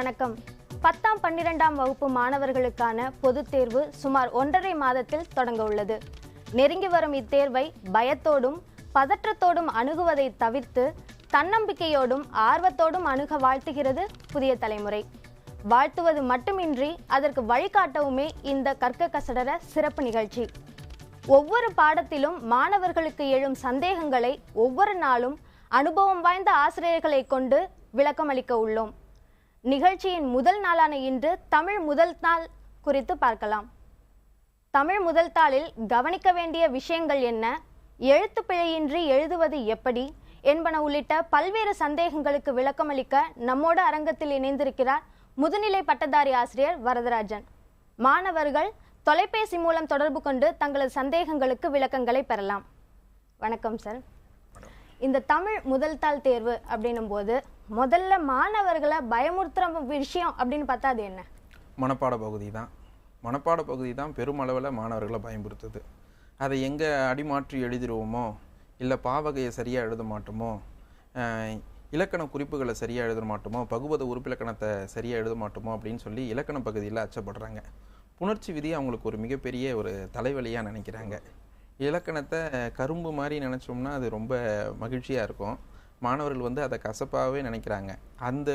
வணக்கம். 10ஆம் 12ஆம் வகுப்பு மாணவர்களுக்கான பொதுத் தேர்வு சுமார் 1.5 மாதத்தில் தொடங்க உள்ளது. நெருங்கி வரும் இத்தேர்வை பயத்தோடும் பதற்றத்தோடும் அணுகுவதை தவிர்த்து தன்னம்பிக்கையோடும் ஆர்வத்தோடும் அணுக வாழ்த்துகிறது புதிய தலைமுறை. வாழ்த்துவது மட்டுமின்றி அதற்கு வழிகாட்டவுமே இந்த கற்க கசடர சிறப்பு நிகழ்ச்சி. ஒவ்வொரு பாடத்திலும் மாணவர்களுக்கு எழும் சந்தேகங்களை ஒவ்வொரு நாளும் அனுபவம் வாய்ந்த ஆசிரியர்களை கொண்டு விளக்கமளிக்க உள்ளோம். நிகழ்ச்சியின் முதல் நாளான இன்று தமிழ் முதல் நாள் குறித்து பார்க்கலாம். தமிழ் முதல் தாளில் கவனிக்க வேண்டிய விஷயங்கள் என்ன, எழுத்து பிழையின்றி எழுதுவது எப்படி என்பன உள்ளிட்ட பல்வேறு சந்தேகங்களுக்கு விளக்கமளிக்க நம்மோடு அரங்கத்தில் இணைந்திருக்கிறார் முதுநிலை பட்டதாரி ஆசிரியர் வரதராஜன். மாணவர்கள் தொலைபேசி மூலம் தொடர்பு கொண்டு தங்களது சந்தேகங்களுக்கு விளக்கங்களை பெறலாம். வணக்கம் சார். இந்த தமிழ் முதல் தாள் தேர்வு அப்படின்னும் போது முதல்ல மாணவர்களை பயமுறுத்துற விஷயம் அப்படின்னு பார்த்தா அது என்ன? மனப்பாட பகுதி தான் பெருமளவில் மாணவர்களை பயமுறுத்துது. அதை எங்கே அடிமாற்றி எழுதிடுவோமோ, இல்லை பாவகையை சரியாக எழுத மாட்டோமோ, இலக்கண குறிப்புகளை சரியாக எழுத மாட்டோமோ, பகுபத உறுப்பிலக்கணத்தை சரியாக எழுத மாட்டோமோ அப்படின்னு சொல்லி இலக்கண பகுதியில் அச்சப்படுறாங்க. புணர்ச்சி விதி அவங்களுக்கு ஒரு மிகப்பெரிய ஒரு தலைவலியாக நினைக்கிறாங்க. இலக்கணத்தை கரும்பு மாதிரி நினச்சோம்னா அது ரொம்ப மகிழ்ச்சியாக இருக்கும். மாணவர்கள் அதை கசப்பாகவே நினைக்கிறாங்க. அந்த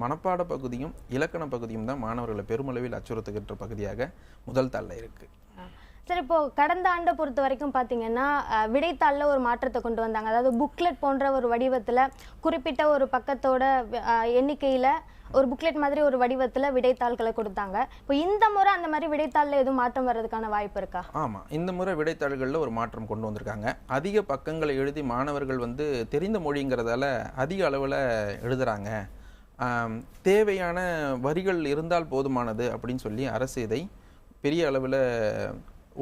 மனப்பாட பகுதியும் இலக்கண பகுதியும் தான் மாணவர்களை பெருமளவில் அச்சுறுத்துகின்ற பகுதியாக முதல் தாளில் இருக்குது. சார், இப்போ கடந்த ஆண்டை பொறுத்த வரைக்கும் பார்த்தீங்கன்னா விடைத்தாளில் ஒரு மாற்றத்தை கொண்டு வந்தாங்க. அதாவது புக்லெட் போன்ற ஒரு வடிவத்தில் குறிப்பிட்ட ஒரு பக்கத்தோட எண்ணிக்கையில் ஒரு புக்லெட் மாதிரி ஒரு வடிவத்தில் விடைத்தாள்களை கொடுத்தாங்க. இப்போ இந்த முறை அந்த மாதிரி விடைத்தாளில் எதுவும் மாற்றம் வர்றதுக்கான வாய்ப்பு இருக்கா? ஆமாம், இந்த முறை விடைத்தாள்களில் ஒரு மாற்றம் கொண்டு வந்திருக்காங்க. அதிக பக்கங்களை எழுதி மாணவர்கள் தெரிந்த மொழிங்கிறதால அதிக அளவில் எழுதுகிறாங்க. தேவையான வரிகள் இருந்தால் போதுமானது அப்படின்னு சொல்லி அரசு இதை பெரிய அளவில்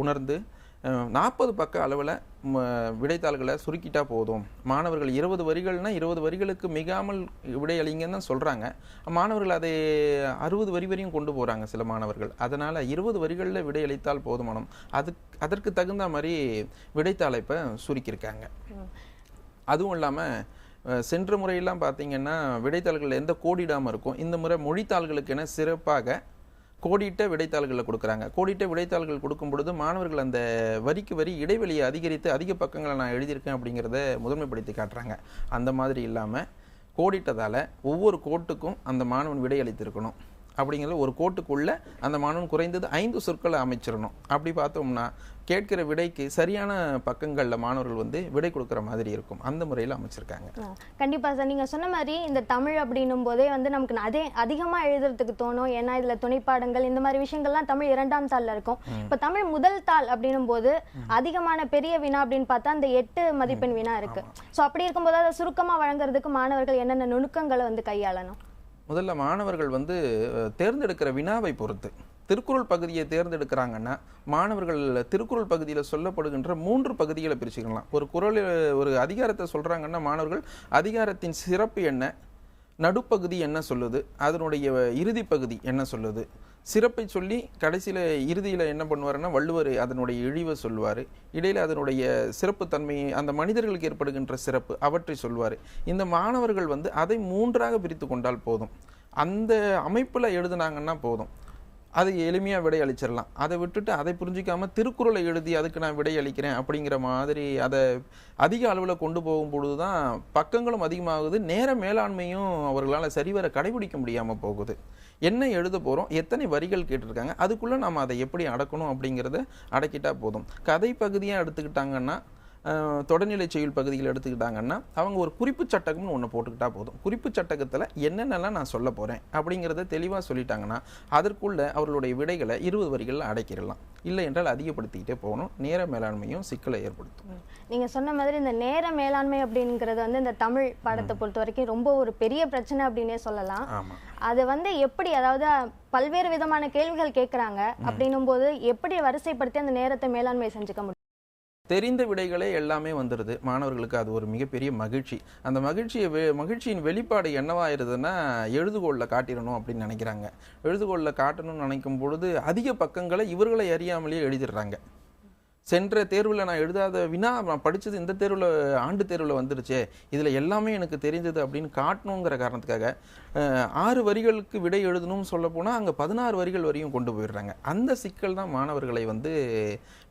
உணர்ந்து 40 பக்க அளவில் விடைத்தாள்களை சுருக்கிட்டா போதும். மாணவர்கள் 20 வரிகள்னா 20 வரிகளுக்கு மிகாமல் விடையளிங்கன்னு தான் சொல்கிறாங்க. மாணவர்கள் அதை 60 வரி வரையும் கொண்டு போகிறாங்க சில மாணவர்கள். அதனால் 20 வரிகளில் விடையளித்தால் போதுமானம். அதற்கு தகுந்த மாதிரி விடைத்தாளை இப்போ சுருக்கியிருக்காங்க. அதுவும் இல்லாமல் சென்ற முறையெல்லாம் பார்த்திங்கன்னா விடைத்தாள்கள் எந்த கோடிடாமல் இருக்கும். இந்த முறை மொழித்தாள்களுக்கென சிறப்பாக கோடிட்ட விடைத்தாள்களை கொடுக்குறாங்க. கோடிட்ட விடைத்தாள்கள் கொடுக்கும் பொழுது மாணவர்கள் அந்த வரிக்கு வரி இடைவெளியை அதிகரித்து அதிக பக்கங்களை நான் எழுதியிருக்கேன் அப்படிங்கிறத முதன்மைப்படுத்தி காட்டுறாங்க. அந்த மாதிரி இல்லாமல் கோடிட்டதால் ஒவ்வொரு கோட்டுக்கும் அந்த மாணவன் விடையளித்திருக்கணும். அப்படிங்கிற ஒரு கோட்டுக்குள்ளே அந்த மாணவன் குறைந்தது 5 சொற்களை அமைச்சிடணும். அப்படி பார்த்தோம்னா கேட்கிற விடைக்கு சரியான பக்கங்களில் மாணவர்கள் விடை கொடுக்குற மாதிரி இருக்கும். அந்த முறையில் அமைச்சிருக்காங்க. கண்டிப்பாக சார், நீங்கள் சொன்ன மாதிரி இந்த தமிழ் அப்படின்னும் போதே நமக்கு அதிகமாக எழுதுறதுக்கு தோணும். ஏன்னா இதில் துணைப்பாடங்கள் இந்த மாதிரி விஷயங்கள்லாம் தமிழ் 2ஆம் தாளில் இருக்கும். இப்போ தமிழ் முதல் தாள் அப்படின்னும் போது அதிகமான பெரிய வினா அப்படின்னு பார்த்தா அந்த 8 மதிப்பெண் வினா இருக்கு. ஸோ அப்படி இருக்கும்போது அதை சுருக்கமாக வழங்குறதுக்கு மாணவர்கள் என்னென்ன நுணுக்கங்களை கையாளணும்? முதல்ல மாணவர்கள் தேர்ந்தெடுக்கிற வினாவை பொறுத்து திருக்குறள் பகுதியை தேர்ந்தெடுக்கிறாங்கன்னா மாணவர்கள் திருக்குறள் பகுதியில் சொல்லப்படுகின்ற 3 பகுதிகளை பிரிச்சுக்கலாம். ஒரு குறள் ஒரு அதிகாரத்தை சொல்கிறாங்கன்னா மாணவர்கள் அதிகாரத்தின் சிறப்பு என்ன, நடுப்பகுதி என்ன சொல்லுது, அதனுடைய இறுதி பகுதி என்ன சொல்லுது, சிறப்பை சொல்லி கடைசியில் இறுதியில் என்ன பண்ணுவாருன்னா வள்ளுவர் அதனுடைய இழிவை சொல்லுவார். இடையில் அதனுடைய சிறப்புத்தன்மை அந்த மனிதர்களுக்கு ஏற்படுகின்ற சிறப்பு அவற்றை சொல்வார். இந்த மாணவர்கள் அதை 3ஆக பிரித்து கொண்டால் போதும். அந்த அமைப்பில் எழுதுனாங்கன்னா போதும், அது எளிமையாக விடை அளிச்சிடலாம். அதை விட்டுட்டு அதை புரிஞ்சிக்காமல் திருக்குறளை எழுதி அதுக்கு நான் விடை அளிக்கிறேன் அப்படிங்கிற மாதிரி அதை அதிக அளவில் கொண்டு போகும்பொழுது தான் பக்கங்களும் அதிகமாகுது. நேர மேலாண்மையும் அவர்களால் சரிவர கடைபிடிக்க முடியாமல் போகுது. என்ன எழுத போகிறோம், எத்தனை வரிகள் கேட்டிருக்காங்க, அதுக்குள்ளே நம்ம அதை எப்படி அடக்கணும் அப்படிங்கிறத அடக்கிட்டா போதும். கதை பகுதியாக எடுத்துக்கிட்டாங்கன்னா தொடர்நிலை செயல் பகுதியில் எடுத்துக்கிட்டாங்கன்னா அவங்க ஒரு குறிப்பு சட்டகம்னு ஒன்று போட்டுக்கிட்டா போதும். குறிப்பு சட்டகத்தில் என்னென்னலாம் நான் சொல்ல போகிறேன் அப்படிங்கிறத தெளிவாக சொல்லிட்டாங்கன்னா அதற்குள்ள அவர்களுடைய விடைகளை 20 வரிகளில் அடைக்கிடலாம். இல்லை என்றால் அதிகப்படுத்திக்கிட்டே போகணும். நேர மேலாண்மையும் சிக்கலை ஏற்படுத்தும். நீங்கள் சொன்ன மாதிரி இந்த நேர மேலாண்மை அப்படிங்கிறது இந்த தமிழ் பாடத்தை பொறுத்த வரைக்கும் ரொம்ப ஒரு பெரிய பிரச்சனை அப்படின்னே சொல்லலாம். அது எப்படி, அதாவது பல்வேறு விதமான கேள்விகள் கேட்குறாங்க அப்படின்னும் போது எப்படி வரிசைப்படுத்தி அந்த நேரத்தை மேலாண்மை செஞ்சுக்க முடியும்? தெரிந்த விடைகளே எல்லாமே வந்துடுது. மாணவர்களுக்கு அது ஒரு மிகப்பெரிய மகிழ்ச்சி. அந்த மகிழ்ச்சியின் வெளிப்பாடு என்னவாயிருதுன்னா எழுதுகோளில் காட்டிடணும் அப்படின்னு நினைக்கிறாங்க. எழுதுகோளில் காட்டணும்னு நினைக்கும் பொழுது அதிக பக்கங்களை இவர்களை அறியாமலேயே எழுதிடுறாங்க. சென்ற தேர்வில் நான் எழுதாத வினா நான் படித்தது இந்த தேர்வில் ஆண்டு தேர்வில் வந்துருச்சே, இதில் எல்லாமே எனக்கு தெரிஞ்சது அப்படின்னு காட்டணுங்கிற காரணத்துக்காக 6 வரிகளுக்கு விடை எழுதணும்னு சொல்ல போனால் அங்கே 16 வரிகள் வரையும் கொண்டு போயிடுறாங்க. அந்த சிக்கல் தான் மாணவர்களை வந்து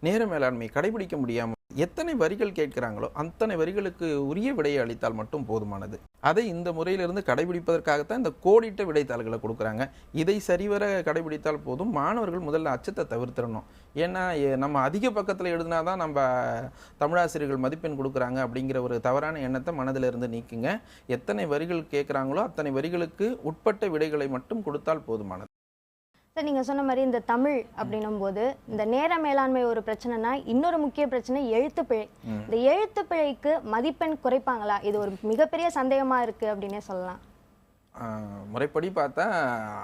நேர மேலாண்மை கடைபிடிக்க முடியாமல், எத்தனை வரிகள் கேட்கிறாங்களோ அத்தனை வரிகளுக்கு உரிய விடையை அளித்தால் மட்டும் போதுமானது. அதை இந்த முறையிலிருந்து கடைபிடிப்பதற்காகத்தான் இந்த கோடிட்ட விடைத்தாள்களை கொடுக்குறாங்க. இதை சரிவர கடைபிடித்தால் போதும். மாணவர்கள் முதல்ல அச்சத்தை தவிர்த்திடணும். ஏன்னா நம்ம அதிக பக்கத்தில் எழுதினாதான் நம்ம தமிழாசிரியர்கள் மதிப்பெண் கொடுக்குறாங்க அப்படிங்கிற ஒரு தவறான எண்ணத்தை மனதில் இருந்து நீக்குங்க. எத்தனை வரிகள் கேட்குறாங்களோ அத்தனை வரிகளுக்கு உட்பட்ட விடைகளை மட்டும் கொடுத்தால் போதுமானது. சார், நீங்கள் சொன்ன மாதிரி இந்த தமிழ் அப்படின்னும் போது இந்த நேர மேலாண்மை ஒரு பிரச்சனைனா, இன்னொரு முக்கிய பிரச்சனை எழுத்துப்பிழை. இந்த எழுத்துப்பிழைக்கு மதிப்பெண் குறைப்பாங்களா? இது ஒரு மிகப்பெரிய சந்தேகமாக இருக்குது அப்படின்னே சொல்லலாம். முறைப்படி பார்த்தா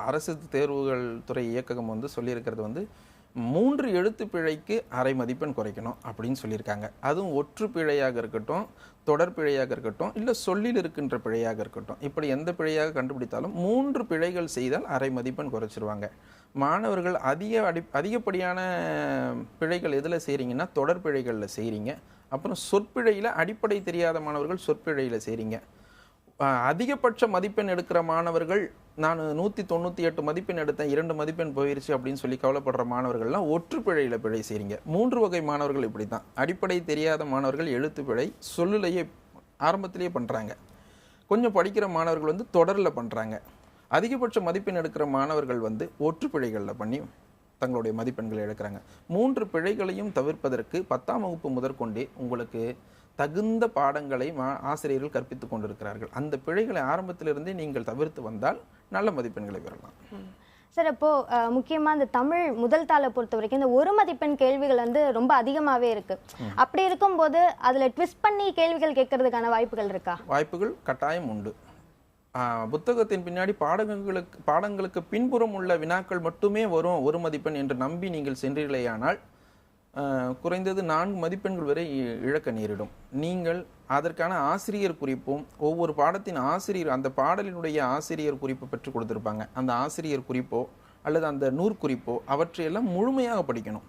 அரசு தேர்வுகள் துறை இயக்ககம் வந்து சொல்லியிருக்கிறது வந்து 3 எழுத்து பிழைக்கு அரை மதிப்பெண் குறைக்கணும் அப்படின்னு சொல்லியிருக்காங்க. அதுவும் ஒற்று பிழையாக இருக்கட்டும், தொடர் பிழையாக இருக்கட்டும், இல்லை சொல்லில் இருக்கின்ற பிழையாக இருக்கட்டும், இப்படி எந்த பிழையாக கண்டுபிடித்தாலும் 3 பிழைகள் செய்தால் அரை மதிப்பெண் குறைச்சிருவாங்க. மாணவர்கள் அதிகப்படியான பிழைகள் எதில் செய்கிறீங்கன்னா தொடர் பிழைகளில் செய்கிறீங்க. அப்புறம் சொற்பிழையில் அடிப்படை தெரியாத மாணவர்கள் சொற்பிழையில் செய்கிறீங்க. அதிகபட்ச மதிப்பெண் எடுக்கிற மாணவர்கள், நான் 198 மதிப்பெண் எடுத்தேன், 2 மதிப்பெண் போயிருச்சு அப்படின்னு சொல்லி கவலைப்படுற மாணவர்கள்லாம் ஒற்று பிழையில் பிழை செய்கிறீங்க. 3 வகை மாணவர்கள் இப்படி தான். அடிப்படை தெரியாத மாணவர்கள் எழுத்து பிழை சொல்லுலையே ஆரம்பத்திலேயே பண்ணுறாங்க. கொஞ்சம் படிக்கிற மாணவர்கள் வந்து தொடரில் பண்ணுறாங்க. அதிகபட்ச மதிப்பெண் எடுக்கிற மாணவர்கள் வந்து ஒற்று பிழைகளில் பண்ணி தங்களுடைய மதிப்பெண்களை எடுக்கிறாங்க. 3 பிழைகளையும் தவிர்ப்பதற்கு 10ஆம் வகுப்பு முதற்கொண்டே உங்களுக்கு தகுந்த பாடங்களை ஆசிரியர்கள் கற்பித்துக் கொண்டிருக்கிறார்கள். அந்த பிழைகளை ஆரம்பத்திலிருந்தே நீங்கள் தவிர்த்து வந்தால் நல்ல மதிப்பெண்களை பெறலாம். சார், இப்போ முக்கியமாக இந்த தமிழ் முதல் தாளை பொறுத்த வரைக்கும் இந்த 1 மதிப்பெண் கேள்விகள் வந்து ரொம்ப அதிகமாகவே இருக்கு. அப்படி இருக்கும்போது அதில் ட்விஸ்ட் பண்ணி கேள்விகள் கேட்கறதுக்கான வாய்ப்புகள் இருக்கா? வாய்ப்புகள் கட்டாயம் உண்டு. புத்தகத்தின் பின்னாடி பாடங்களுக்கு பின்புறம் உள்ள வினாக்கள் மட்டுமே வரும் 1 மதிப்பெண் என்று நம்பி நீங்கள் சென்றீர்களேயானால் குறைந்தது 4 மதிப்பெண்கள் வரை இழக்க நேரிடும். நீங்கள் அதற்கான ஆசிரியர் குறிப்பும், ஒவ்வொரு பாடத்தின் ஆசிரியர் அந்த பாடலினுடைய ஆசிரியர் குறிப்பு பெற்று கொடுத்துருப்பாங்க. அந்த ஆசிரியர் குறிப்போ அல்லது அந்த நூற்குறிப்போ அவற்றையெல்லாம் முழுமையாக படிக்கணும்.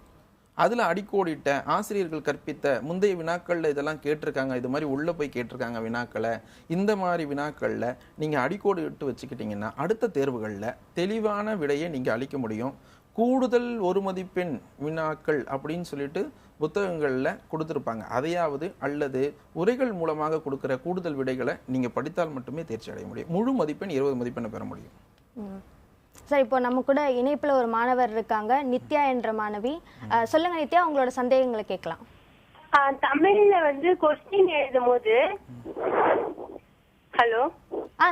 அதில் அடிக்கோடிட்ட ஆசிரியர்கள் கற்பித்த முந்தைய வினாக்களில் இதெல்லாம் கேட்டிருக்காங்க, இது மாதிரி உள்ளே போய் கேட்டிருக்காங்க வினாக்களை, இந்த மாதிரி வினாக்களில் நீங்கள் அடிக்கோடு இட்டு வச்சுக்கிட்டிங்கன்னா அடுத்த தேர்வுகளில் தெளிவான விடையை நீங்கள் அளிக்க முடியும். கூடுதல் 1 மதிப்பெண் வினாக்கள் அப்படின்னு சொல்லிட்டு புத்தகங்களில் கொடுத்துருப்பாங்க. அதையாவது அல்லது உரைகள் மூலமாக கொடுக்குற கூடுதல் விடைகளை நீங்கள் படித்தால் மட்டுமே தேர்ச்சி அடைய முடியும். முழு மதிப்பெண் 20 மதிப்பெண்ணை பெற முடியும். சார், இப்போ நம்ம கூட இணைப்பில் ஒரு மாணவர் இருக்காங்க, நித்யா என்ற மாணவி. சொல்லுங்க நித்யா, உங்களோட சந்தேகங்களை கேட்கலாம். தமிழ்ல வந்து கொஸ்டின் எழுதும் போது ஹலோ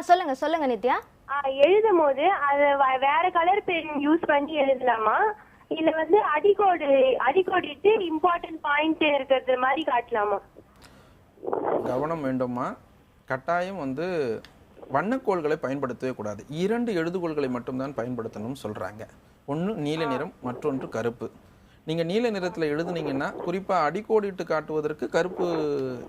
சொல்லுங்க நித்யா. எழுதும் போது அது வேற கலர் பென் யூஸ் பண்ணி எழுதலாமா, இல்ல வந்து அடிக்கோடிட்டு இம்பார்ட்டன்ட் பாயிண்ட் இருக்கிறது மாதிரி காட்டலாமா? கவனம் வேண்டுமா? கட்டாயம் வந்து வண்ணக்கோள்களை பயன்படுத்தவே கூடாது. 2 எழுதுகோள்களை மட்டும்தான் பயன்படுத்தணும்னு சொல்கிறாங்க. ஒன்று நீல நிறம், மற்றொன்று கருப்பு. நீங்கள் நீல நிறத்தில் எழுதுனீங்கன்னா குறிப்பாக அடிக்கோடிட்டு காட்டுவதற்கு கருப்பு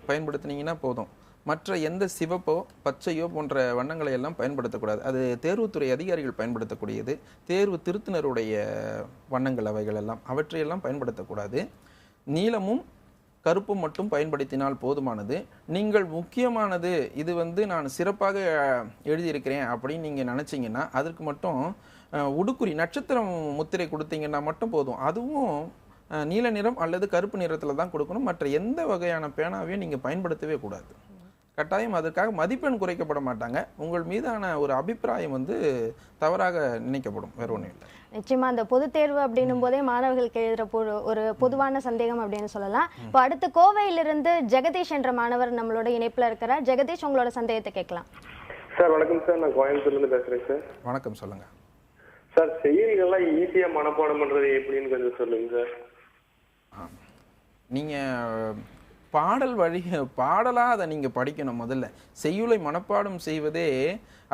பயன்படுத்தினீங்கன்னா போதும். மற்ற எந்த சிவப்போ பச்சையோ போன்ற வண்ணங்களை எல்லாம் பயன்படுத்தக்கூடாது. அது தேர்வுத்துறை அதிகாரிகள் பயன்படுத்தக்கூடியது. தேர்வு திருத்தினருடைய வண்ணங்கள் அவைகள் எல்லாம், அவற்றையெல்லாம் பயன்படுத்தக்கூடாது. நீலமும் கருப்பும் மட்டும் பயன்படுத்தினால் போதுமானது. நீங்கள் முக்கியமானது இது வந்து நான் சிறப்பாக எழுதியிருக்கிறேன் அப்படின்னு நீங்கள் நினச்சிங்கன்னா அதற்கு மட்டும் உடுக்குறி நட்சத்திரம் முத்திரை கொடுத்தீங்கன்னா மட்டும் போதும். அதுவும் நீல நிறம் அல்லது கருப்பு நிறத்தில் தான் கொடுக்கணும். மற்ற எந்த வகையான பேனாவையும் நீங்கள் பயன்படுத்தவே கூடாது. கட்டாயம் அதற்காக மதிப்பெண் குறைக்கப்பட மாட்டாங்க. உங்கள் மீதான ஒரு அபிப்பிராயம் வந்து தவறாக நினைக்கப்படும், வேற ஒன்றும் இல்லை. நிச்சயமா அந்த பொது தேர்வு அப்படின்னும் போதே மாணவர்களுக்கு எழுதுற ஒரு பொதுவான சந்தேகம் அப்படின்னு சொல்லலாம். இப்போ அடுத்து கோவையிலிருந்து ஜெகதீஷ் என்ற மாணவர் நம்மளோட இணைப்புல இருக்கிறார். ஜெகதீஷ், உங்களோட சந்தேகத்தை கேட்கலாம். சார் வணக்கம் சார், நான் கோயம்புத்தூர்லேருந்து பேசுகிறேன் சார். வணக்கம், சொல்லுங்க சார். செய்திகள்லாம் ஈஸியாக மனப்பாடம் பண்ணுறது எப்படின்னு கொஞ்சம் சொல்லுங்க சார். நீங்கள் பாடலாக அதை நீங்கள் படிக்கணும். முதல்ல செய்யுளை மனப்பாடம் செய்வதே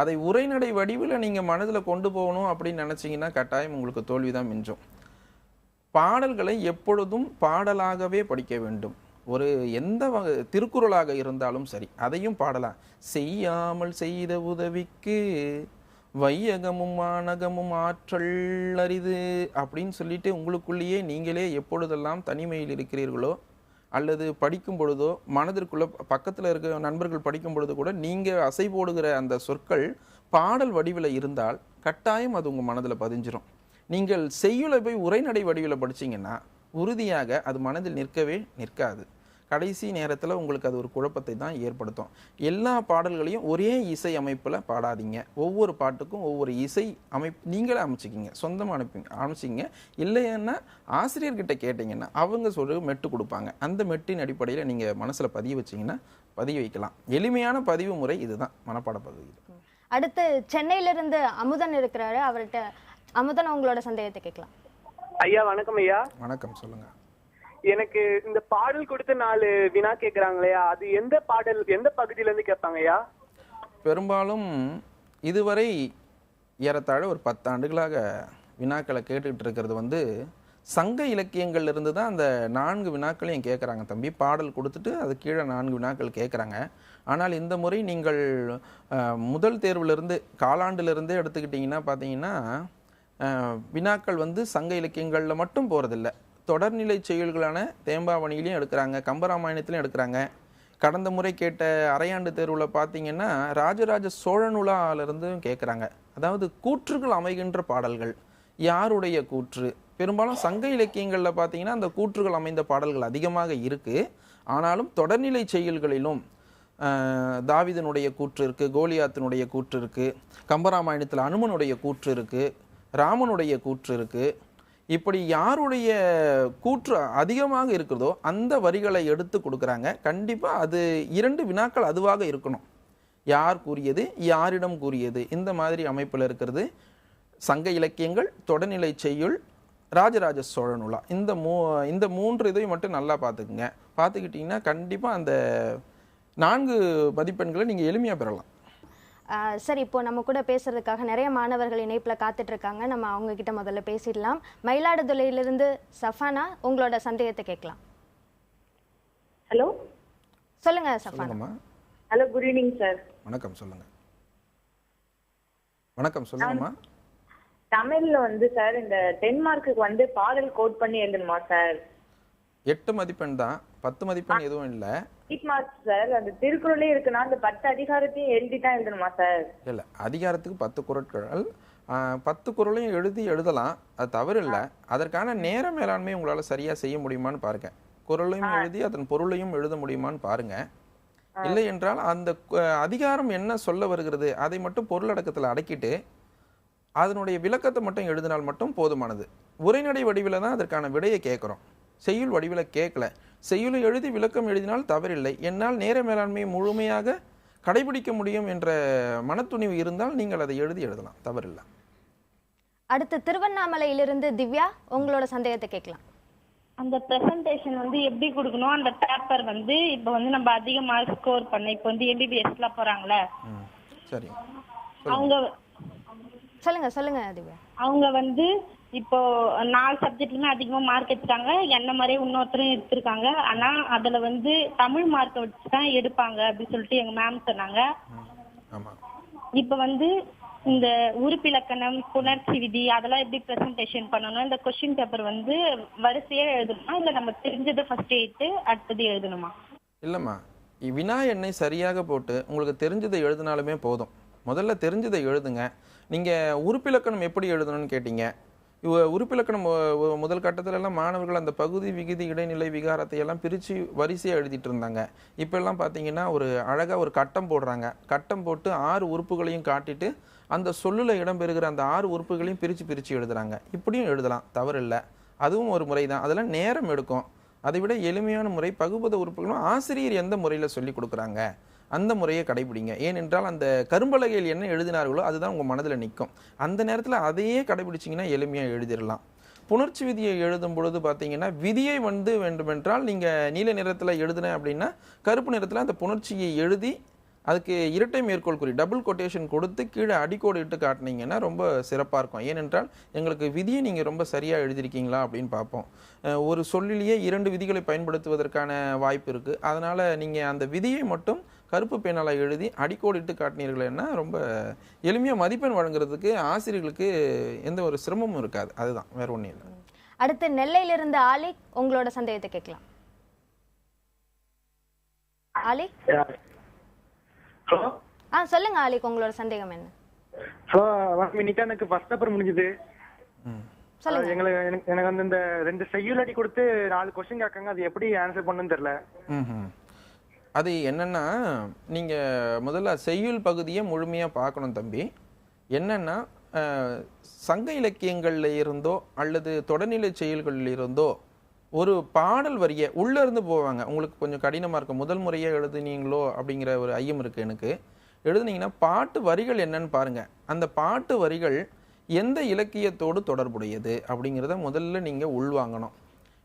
அதை உரைநடை வடிவில் நீங்கள் மனதில் கொண்டு போகணும் அப்படின்னு நினச்சிங்கன்னா கட்டாயம் உங்களுக்கு தோல்விதான் மிஞ்சும். பாடல்களை எப்பொழுதும் பாடலாகவே படிக்க வேண்டும். ஒரு எந்த திருக்குறளாக இருந்தாலும் சரி, அதையும் பாடலாம். செய்யாமல் செய்த உதவிக்கு வையகமும் வானகமும் ஆற்றல் அரிது அப்படின்னு சொல்லிட்டு உங்களுக்குள்ளேயே நீங்களே எப்பொழுதெல்லாம் தனிமையில் இருக்கிறீர்களோ அல்லது படிக்கும் பொழுதோ மனதிற்குள்ள பக்கத்தில் இருக்க நண்பர்கள் படிக்கும் பொழுது கூட நீங்கள் அசை போடுகிற அந்த சொற்கள் பாடல் வடிவில் இருந்தால் கட்டாயம் அது உங்கள் மனதில் பதிஞ்சிரும். நீங்கள் செய்யுளை போய் உரைநடை வடிவில் படிச்சிங்கன்னா உறுதியாக அது மனதில் நிற்கவே நிற்காது. கடைசி நேரத்தில் உங்களுக்கு அது ஒரு குழப்பத்தை தான் ஏற்படுத்தும். எல்லா பாடல்களையும் ஒரே இசை அமைப்பில் பாடாதீங்க. ஒவ்வொரு பாட்டுக்கும் ஒவ்வொரு இசை நீங்களே அமைச்சிக்கிங்க, சொந்தமாக அமைச்சிங்க. இல்லைன்னா ஆசிரியர்கிட்ட கேட்டிங்கன்னா அவங்க சொல்ற மெட்டு கொடுப்பாங்க. அந்த மெட்டின் அடிப்படையில் நீங்கள் மனசில் பதிய வச்சிங்கன்னா பதிய வைக்கலாம். எளிமையான பதிவு முறை இதுதான் மனப்பாட பதிவு. அடுத்து சென்னையிலிருந்து அமுதன் இருக்கிறாரு. அவர்கிட்ட அமுதன் உங்களோட சந்தேகத்தை கேட்கலாம். ஐயா வணக்கம். ஐயா வணக்கம், சொல்லுங்க. எனக்கு இந்த பாடல் கொடுத்து 4 வினா கேக்குறாங்களையா, அது எந்த பாடல் எந்த பகுதியில இருந்து கேட்பாங்க ஐயா? பெரும்பாலும் இதுவரை ஏறத்தாழ ஒரு 10 ஆண்டுகளாக வினாக்களை கேட்டுக்கிட்டு இருக்கிறது சங்க இலக்கியங்கள்ல இருந்து தான் அந்த 4 வினாக்களையும் கேட்குறாங்க தம்பி. பாடல் கொடுத்துட்டு அது கீழே 4 வினாக்கள் கேட்குறாங்க. ஆனால் இந்த முறை நீங்கள் முதல் தேர்விலிருந்து காலாண்டிலிருந்தே எடுத்துக்கிட்டிங்கன்னா பார்த்தீங்கன்னா வினாக்கள் சங்க இலக்கியங்களில் மட்டும் போகிறதில்ல, தொடர்நிலை செயல்களான தேம்பாவணியிலையும் எடுக்கிறாங்க, கம்பராமாயணத்திலையும் எடுக்கிறாங்க. கடந்த முறை கேட்ட அரையாண்டு தேர்வில் பார்த்தீங்கன்னா ராஜராஜ சோழனுலாவிலிருந்தும் கேட்குறாங்க. அதாவது கூற்றுகள் அமைகின்ற பாடல்கள், யாருடைய கூற்று, பெரும்பாலும் சங்க இலக்கியங்களில் பார்த்தீங்கன்னா அந்த கூற்றுகள் அமைந்த பாடல்கள் அதிகமாக இருக்குது. ஆனாலும் தொடர்நிலை செயல்களிலும் தாவீதனுடைய கூற்று இருக்குது, கோலியாத்தினுடைய கூற்று இருக்குது, கம்பராமாயணத்தில் அனுமனுடைய கூற்று இருக்குது, ராமனுடைய கூற்று இருக்குது. இப்படி யாருடைய கூற்று அதிகமாக இருக்கிறதோ அந்த வரிகளை எடுத்து கொடுக்குறாங்க. கண்டிப்பாக அது 2 வினாக்கள் அதுவாக இருக்கணும். யார் கூறியது, யாரிடம் கூறியது, இந்த மாதிரி அமைப்பில் இருக்கிறது சங்க இலக்கியங்கள், தொடர்நிலை செய்யுள், ராஜராஜ சோழனுலா. இந்த 3 இதையும் மட்டும் நல்லா பார்த்துக்குங்க. பார்த்துக்கிட்டிங்கன்னா கண்டிப்பாக அந்த 4 மதிப்பெண்களை நீங்கள் எளிமையாக பெறலாம். சரி, இப்போ நம்ம கூட பேசுறதுக்காக நிறைய மாணவர்கள் இணைப்பில் காத்துட்டு இருக்காங்க. நம்ம அவங்க கிட்ட முதல்ல பேசிடலாம். மயிலாடுதுறையிலிருந்து சஃபானா, உங்களோட சந்தேகத்தை கேட்கலாம். ஹலோ, சொல்லுங்க Safana. Hello, good evening sir. வணக்கம், சொல்லுங்க. வணக்கம், சொல்லுங்கம்மா. தமிழ்ல சார் இந்த 10 மார்க்குக்கு பாடல் கோட் பண்ணி எழுதணுமா சார்? 8 மதிப்பெண் தான், 10 மதிப்பெண் எதுவும் இல்லை. 8 மார்க்ஸ் சார். அந்த திருக்குறளே இருக்குன்னா அந்த 10 அதிகாரத்தையும் எழுதி தான் எழுதணுமா சார்? இல்லை, அதிகாரத்துக்கு 10 குறட்கள், 10 குறளையும் எழுதலாம், அது தவறு இல்லை. அதற்கான நேர மேலாண்மை உங்களால் சரியாக செய்ய முடியுமான்னு பாருங்க. குறளையும் எழுதி அதன் பொருளையும் எழுத முடியுமான்னு பாருங்க. இல்லை என்றால் அந்த அதிகாரம் என்ன சொல்ல வருகிறது அதை மட்டும் பொருளடக்கத்தில் அடக்கிட்டு அதனுடைய விளக்கத்தை மட்டும் எழுதினால் மட்டும் போதுமானது. உரைநடை வடிவில் தான் அதற்கான விடையை கேட்குறோம், செய்யுள் வடிவில் கேட்கல. செய்யுளை எழுதி விளக்கம் எழுதினால் தவறில்லை. என்னால் நேர மேலாண்மையை முழுமையாக கடைபிடிக்க முடியும் என்ற மனத்துணிவு இருந்தால் நீங்கள் அதை எழுதலாம், தவறில்லை. அடுத்து திருவண்ணாமலையிலிருந்து திவ்யா, உங்களோட சந்தேகத்தை கேட்கலாம். அந்த பிரசன்டேஷன் எப்படி கொடுக்கணும், அந்த பேப்பர் இப்போ நம்ம அதிக மார்க் ஸ்கோர் பண்ண இப்போ எம்பிபிஎஸ்ல போறாங்களே, சரி அவங்க சொல்லுங்க திவ்யா. அவங்க இப்போ 4 சப்ஜெக்ட்லுமே அதிகமா மார்க் எடுத்துட்டாங்க. என்ன மாதிரியே இன்னொருத்தரும் எடுத்திருக்காங்க. ஆனா அதுல தமிழ் மார்க்கை வச்சுதான் எடுப்பாங்க அப்படின்னு சொல்லிட்டு எங்க மேம் சொன்னாங்க. இப்ப இந்த உறுப்பிலக்கணம், புணர்ச்சி விதி அதெல்லாம் எப்படி பிரசன்டேஷன் பண்ணணும், இந்த கொஸ்டின் பேப்பர் வரிசையா எழுதணுமா இல்ல நம்ம தெரிஞ்சதை ஃபர்ஸ்ட் எடுத்து அடுத்தது எழுதணுமா? இல்லம்மா, வினா எண்ணை சரியாக போட்டு உங்களுக்கு தெரிஞ்சதை எழுதினாலுமே போதும். முதல்ல தெரிஞ்சதை எழுதுங்க. நீங்க உறுப்பிலக்கணம் எப்படி எழுதணும்னு கேட்டீங்க. உறுப்பிலக்கணம் முதல் கட்டத்திலெல்லாம் மாணவர்கள் அந்த பகுதி, விகுதி, இடைநிலை, விகாரத்தை எல்லாம் பிரித்து வரிசையாக எழுதிட்டு இருந்தாங்க. இப்போல்லாம் பார்த்தீங்கன்னா ஒரு அழகாக ஒரு கட்டம் போடுறாங்க. கட்டம் போட்டு 6 உறுப்புகளையும் காட்டிட்டு அந்த சொல்லில் இடம்பெறுகிற அந்த 6 உறுப்புகளையும் பிரித்து எழுதுறாங்க. இப்படியும் எழுதலாம், தவறில்லை. அதுவும் ஒரு முறை தான். அதெல்லாம் நேரம் எடுக்கும். அதை விட எளிமையான முறை பகுபத உறுப்புகளும் ஆசிரியர் எந்த முறையில் சொல்லி கொடுக்குறாங்க அந்த முறையை கடைபிடிங்க. ஏனென்றால் அந்த கரும்பலகையில் என்ன எழுதினார்களோ அதுதான் உங்கள் மனதில் நிற்கும். அந்த நேரத்தில் அதையே கடைபிடிச்சிங்கன்னா எளிமையாக எழுதிடலாம். புணர்ச்சி விதியை எழுதும் பொழுது பார்த்தீங்கன்னா விதியை வேண்டுமென்றால் நீங்கள் நீல நிறத்தில் எழுதுனேன் அப்படின்னா கருப்பு நிறத்தில் அந்த புணர்ச்சியை எழுதி அதுக்கு இரட்டை மேற்கோள் குறி டபுள் கொட்டேஷன் கொடுத்து கீழே அடிக்கோடு இட்டு காட்டினீங்கன்னா ரொம்ப சிறப்பாக இருக்கும். ஏனென்றால் எங்களுக்கு விதியை நீங்கள் ரொம்ப சரியாக எழுதியிருக்கீங்களா அப்படின்னு பார்ப்போம். ஒரு சொல்லிலேயே 2 விதிகளை பயன்படுத்துவதற்கான வாய்ப்பு இருக்குது. அதனால் நீங்கள் அந்த விதியை மட்டும் கருப்பு பேனால எழுதி அடிக்கோடிட்டு காட்டினீர்கள்னா ரொம்ப எளிமையாக மதிப்பெண் வழங்குறதுக்கு ஆசிரியர்களுக்கு எந்த ஒரு சிரமமும் இருக்காது. அதுதான், வேற ஒன்றும் இல்லை. அடுத்து நெல்லையிலிருந்து ஆலிக், உங்களோட சந்தேகத்தை கேட்கலாம். ஆலிக், ஹலோ. சொல்லுங்க ஆலிக், உங்களோட சந்தேகம் என்ன? ஹலோ வணக்கம். இன்னைக்கு எனக்கு ஃபர்ஸ்ட் பேப்பர் முடிஞ்சது. சொல்லுங்க. எனக்கு வந்து இந்த 2 செய்யுள் அடி கொடுத்து 4 கொஸ்டின் கேட்காங்க, அது எப்படி ஆன்சர் பண்ணணும்னு தெரியல. அது என்னன்னா, நீங்க முதல்ல செய்யுள் பகுதியை முழுமையா பார்க்கணும் தம்பி. என்னன்னா, சங்க இலக்கியங்கள்ல இருந்தோ அல்லது தொடர்நிலை செயல்களில் இருந்தோ ஒரு பாடல் வரியை உள்ள இருந்து போவாங்க. உங்களுக்கு கொஞ்சம் கடினமா இருக்கும், முதல் முறையா எழுதுனீங்களோ அப்படிங்கிற ஒரு ஐயம் இருக்கு எனக்கு. எழுதுனீங்கன்னா பாட்டு வரிகள் என்னன்னு பாருங்க. அந்த பாட்டு வரிகள் எந்த இலக்கியத்தோடு தொடர்புடையது அப்படிங்கிறத முதல்ல நீங்க உள்வாங்கணும்.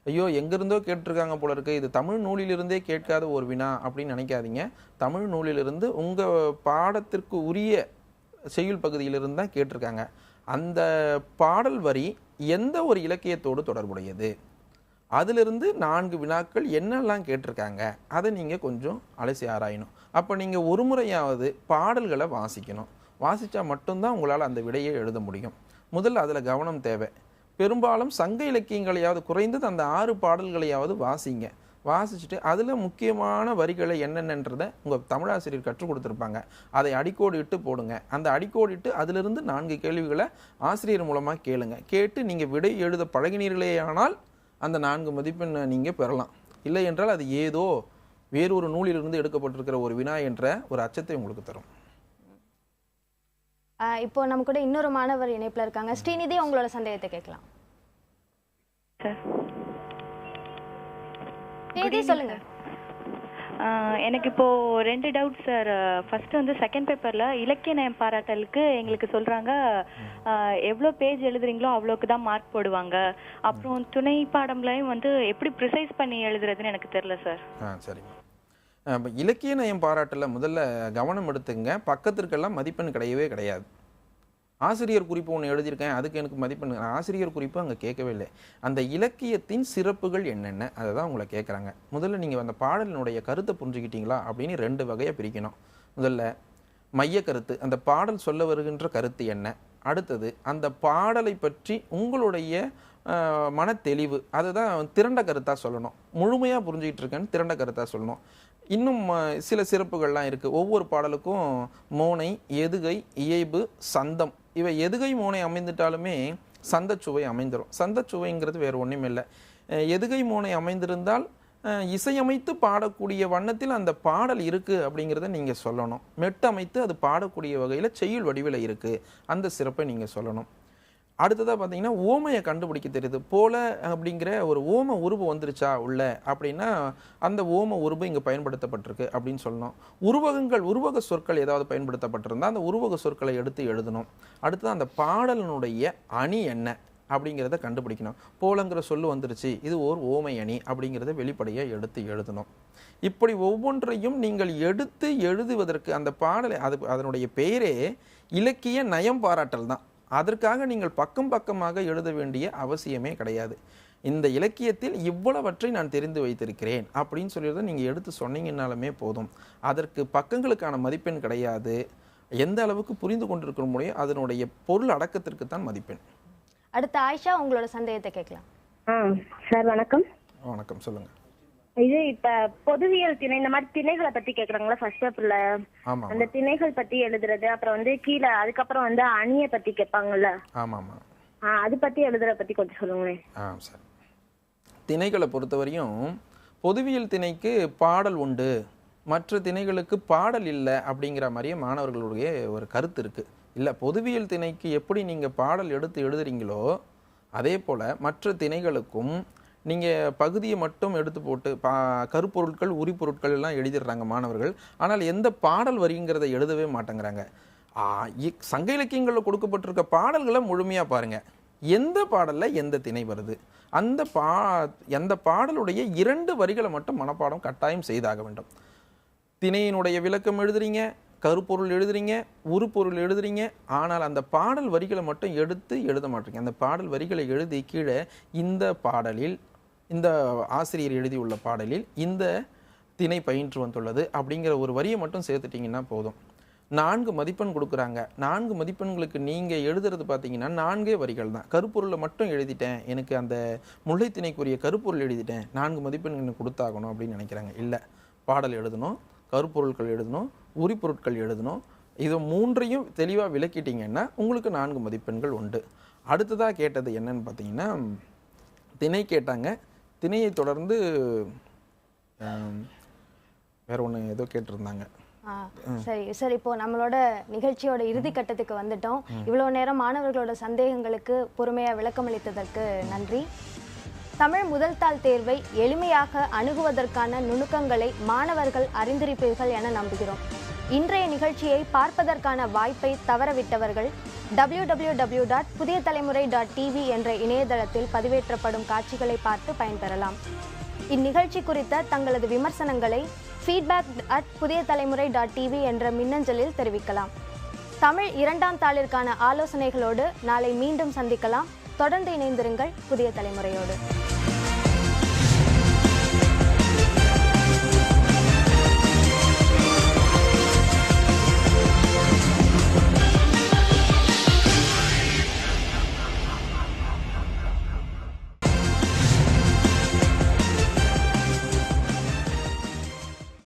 ஐயோ எங்கிருந்தோ கேட்டிருக்காங்க போல இருக்கு, இது தமிழ் நூலிலிருந்தே கேட்காத ஒரு வினா அப்படின்னு நினைக்காதீங்க. தமிழ் நூலிலிருந்து உங்க பாடத்திற்கு உரிய செய்யுள் பகுதியிலிருந்து தான் கேட்டிருக்காங்க. அந்த பாடல் வரி எந்த ஒரு இலக்கியத்தோடு தொடர்புடையது, அதிலிருந்து 4 வினாக்கள் என்னெல்லாம் கேட்டிருக்காங்க அதை நீங்கள் கொஞ்சம் அலசி ஆராயணும். அப்போ நீங்கள் ஒரு முறையாவது பாடல்களை வாசிக்கணும். வாசித்தா மட்டும்தான் உங்களால் அந்த விடையை எழுத முடியும். முதல்ல அதில் கவனம் தேவை. பெரும்பாலும் சங்க இலக்கியங்களையாவது குறைந்தது அந்த 6 பாடல்களையாவது வாசிங்க. வாசிச்சுட்டு அதில் முக்கியமான வரிகளை என்னென்னன்றதை உங்கள் தமிழாசிரியர் கற்றுக் கொடுத்துருப்பாங்க. அதை அடிக்கோடு இட்டு போடுங்க. அந்த அடிக்கோடு இட்டு அதிலிருந்து 4 கேள்விகளை ஆசிரியர் மூலமாக கேளுங்க. கேட்டு நீங்கள் விடை எழுத பழகினீர்களேயானால் அந்த 4 மதிப்பெண் நீங்கள் பெறலாம். இல்லை என்றால் அது ஏதோ வேறொரு நூலிலிருந்து எடுக்கப்பட்டிருக்கிற ஒரு வினா என்ற ஒரு அச்சத்தை உங்களுக்கு தரும். இப்போ நம்ம கூட இன்னொரு மாணவர் இணைப்புல இருக்காங்க. ஸ்ரீநிதி, உங்களோட சந்தேகத்தை கேட்கலாம். ஸ்ரீநிதி, சொல்லுங்க. எனக்கு இப்போ 2 டவுட் சார். ஃபர்ஸ்ட் வந்து செகண்ட் பேப்பர்ல இலக்கிய நயம் பாராட்டலுக்கு எங்களுக்கு சொல்றாங்க எவ்வளோ பேஜ் எழுதுறீங்களோ அவ்வளோக்கு தான் மார்க் போடுவாங்க. அப்புறம் துணை பாடம்லையும் வந்து எப்படி ப்ரிசைஸ் பண்ணி எழுதுறதுன்னு எனக்கு தெரியல சார். சரிங்க. இலக்கிய நயம் பாராட்டில் முதல்ல கவனம் எடுத்துங்க. பக்கத்திற்கெல்லாம் மதிப்பெண் கிடையவே கிடையாது. ஆசிரியர் குறிப்பு ஒன்று எழுதியிருக்கேன், அதுக்கு எனக்கு மதிப்பெண். ஆசிரியர் குறிப்பு அங்கே கேட்கவே இல்லை. அந்த இலக்கியத்தின் சிறப்புகள் என்னென்ன அதை தான் உங்களை கேட்குறாங்க. முதல்ல நீங்கள் அந்த பாடலினுடைய கருத்தை புரிஞ்சுக்கிட்டீங்களா அப்படின்னு 2 வகையாக பிரிக்கணும். முதல்ல மைய கருத்து, அந்த பாடல் சொல்ல வருகின்ற கருத்து என்ன. அடுத்தது அந்த பாடலை பற்றி உங்களுடைய மன தெளிவு, அதுதான் திரண்ட கருத்தாக சொல்லணும். முழுமையாக புரிஞ்சுக்கிட்டு இருக்கேன்னு திரண்ட கருத்தாக சொல்லணும். இன்னும் சில சிறப்புகள்லாம் இருக்குது. ஒவ்வொரு பாடலுக்கும் மோனை, எதுகை, இயைபு, சந்தம், இவை எதுகை மோனை அமைந்துட்டாலுமே சந்தச்சுவை அமைந்துடும். சந்தச்சுவைங்கிறது வேறு ஒன்றும் இல்லை. எதுகை மோனை அமைந்திருந்தால் இசையமைத்து பாடக்கூடிய வண்ணத்தில் அந்த பாடல் இருக்குது அப்படிங்கிறத நீங்கள் சொல்லணும். மெட்டமைத்து அது பாடக்கூடிய வகையில் செய்யுள் வடிவில் இருக்குது, அந்த சிறப்பை நீங்கள் சொல்லணும். அடுத்ததாக பார்த்தீங்கன்னா ஓமையை கண்டுபிடிக்க தெரியுது. போல அப்படிங்கிற ஒரு ஓம உருவு வந்துருச்சா உள்ள அப்படின்னா அந்த ஓம உருவு இங்கே பயன்படுத்தப்பட்டிருக்கு அப்படின்னு சொல்லணும். உருவக சொற்கள் ஏதாவது பயன்படுத்தப்பட்டிருந்தால் அந்த உருவக சொற்களை எடுத்து எழுதணும். அடுத்தது அந்த பாடலினுடைய அணி என்ன அப்படிங்கிறத கண்டுபிடிக்கணும். போலங்கிற சொல்லு வந்துருச்சு, இது ஓர் ஓமை அணி அப்படிங்கிறத வெளிப்படையாக எடுத்து எழுதணும். இப்படி ஒவ்வொன்றையும் நீங்கள் எடுத்து எழுதுவதற்கு அந்த பாடலை அதனுடைய பெயரே இலக்கிய நயம் பாராட்டல் தான். அதற்காக நீங்கள் பக்கம் பக்கமாக எழுத வேண்டிய அவசியமே கிடையாது. இந்த இலக்கியத்தில் இவ்வளவற்றை நான் தெரிந்து வைத்திருக்கிறேன் அப்படின்னு சொல்லிடுறத நீங்கள் எடுத்து சொன்னீங்கன்னாலுமே போதும். அதற்கு பக்கங்களுக்கான மதிப்பெண் கிடையாது. எந்த அளவுக்கு புரிந்து கொண்டிருக்க முடியும் அதனுடைய பொருள் அடக்கத்திற்கு தான் மதிப்பெண். அடுத்து ஆயிஷா, உங்களோட சந்தேகத்தை கேட்கலாம். சார் வணக்கம். வணக்கம், சொல்லுங்க. இது இப்ப பொதுவியல் திணை இந்த மாதிரி திணைகளை பத்தி கேக்குறாங்களா ஃபர்ஸ்ட் பேப்பர்ல, அந்த திணைகள் பத்தி எழுதுறது, அப்புறம் வந்து கீழே அதுக்கப்புறம் வந்து அணியை பத்தி கேட்பாங்கல்ல, அது பத்தி எழுதுறத பத்தி கொஞ்சம் சொல்லுங்களேன். சரி. திணைகளை பொறுத்தவரையும் பொதுவியல் திணைக்கு பாடல் உண்டு, மற்ற திணைகளுக்கு பாடல் இல்லை அப்படிங்கிற மாதிரியே மாணவர்களுடைய ஒரு கருத்து இருக்கு. இல்லை, பொதுவியல் திணைக்கு எப்படி நீங்கள் பாடல் எடுத்து எழுதுறீங்களோ அதே போல் மற்ற திணைகளுக்கும் நீங்கள் பகுதியை மட்டும் எடுத்து போட்டு கருப்பொருட்கள் உரிப்பொருட்கள் எல்லாம் எழுதிடுறாங்க மாணவர்கள். ஆனால் எந்த பாடல் வரிங்கிறத எழுதவே மாட்டேங்கிறாங்க. சங்க இலக்கியங்களில் கொடுக்கப்பட்டிருக்க பாடல்களை முழுமையாக பாருங்கள். எந்த பாடலில் எந்த திணை வருது, அந்த பாடலுடைய 2 வரிகளை மட்டும் மனப்பாடம் கட்டாயம் செய்தாக வேண்டும். திணையினுடைய விளக்கம் எழுதுறீங்க, கருப்பொருள் எழுதுறீங்க, உருப்பொருள் எழுதுறீங்க, ஆனால் அந்த பாடல் வரிகளை மட்டும் எடுத்து எழுத மாட்டீங்க. அந்த பாடல் வரிகளை எழுதி கீழே இந்த பாடலில், இந்த ஆசிரியர் எழுதியுள்ள பாடலில் இந்த திணை பயின்று வந்துள்ளது அப்படிங்கிற ஒரு வரியை மட்டும் சேர்த்துட்டிங்கன்னா போதும். 4 மதிப்பெண் கொடுக்குறாங்க. 4 மதிப்பெண்களுக்கு நீங்கள் எழுதுறது பார்த்தீங்கன்னா 4 வரிகள் தான். கருப்பொருளை மட்டும் எழுதிட்டேன், எனக்கு அந்த முல்லைத்திணைக்குரிய கருப்பொருள் எழுதிட்டேன், 4 மதிப்பெண் எனக்கு கொடுத்தாகணும் அப்படின்னு நினைக்கிறாங்க. இல்லை, பாடல் எழுதணும், கருப்பொருட்கள் எழுதணும், உரிப்பொருட்கள் எழுதணும். இதை 3ஐயும் தெளிவாக விளக்கிட்டீங்கன்னா உங்களுக்கு 4 மதிப்பெண்கள் உண்டு. அடுத்ததாக கேட்டது என்னன்னு பார்த்தீங்கன்னா, திணை கேட்டாங்க. திணையை தொடர்ந்து வேற ஒன்று ஏதோ கேட்டிருந்தாங்க. சரி சார், இப்போ நம்மளோட நிகழ்ச்சியோட இறுதி கட்டத்துக்கு வந்துட்டோம். இவ்வளோ நேரம் மாணவர்களோட சந்தேகங்களுக்கு பொறுமையாக விளக்கமளித்ததற்கு நன்றி. தமிழ் முதல் தாள் தேர்வை எளிமையாக அணுகுவதற்கான நுணுக்கங்களை மாணவர்கள் அறிந்திருப்பீர்கள் என நம்புகிறோம். இன்றைய நிகழ்ச்சியை பார்ப்பதற்கான வாய்ப்பை தவறவிட்டவர்கள் www.pudiyatalamurai.tv என்ற இணையதளத்தில் பதிவேற்றப்படும் காட்சிகளை பார்த்து பயன்பெறலாம். இந்நிகழ்ச்சி குறித்த தங்களது விமர்சனங்களை feedback@pudiyatalamurai.tv என்ற மின்னஞ்சலில் தெரிவிக்கலாம். தமிழ் 2ஆம் தாளிற்கான ஆலோசனைகளோடு நாளை மீண்டும் சந்திக்கலாம். தொடர்ந்து இணைந்திருங்கள் புதிய தலைமுறையோடு.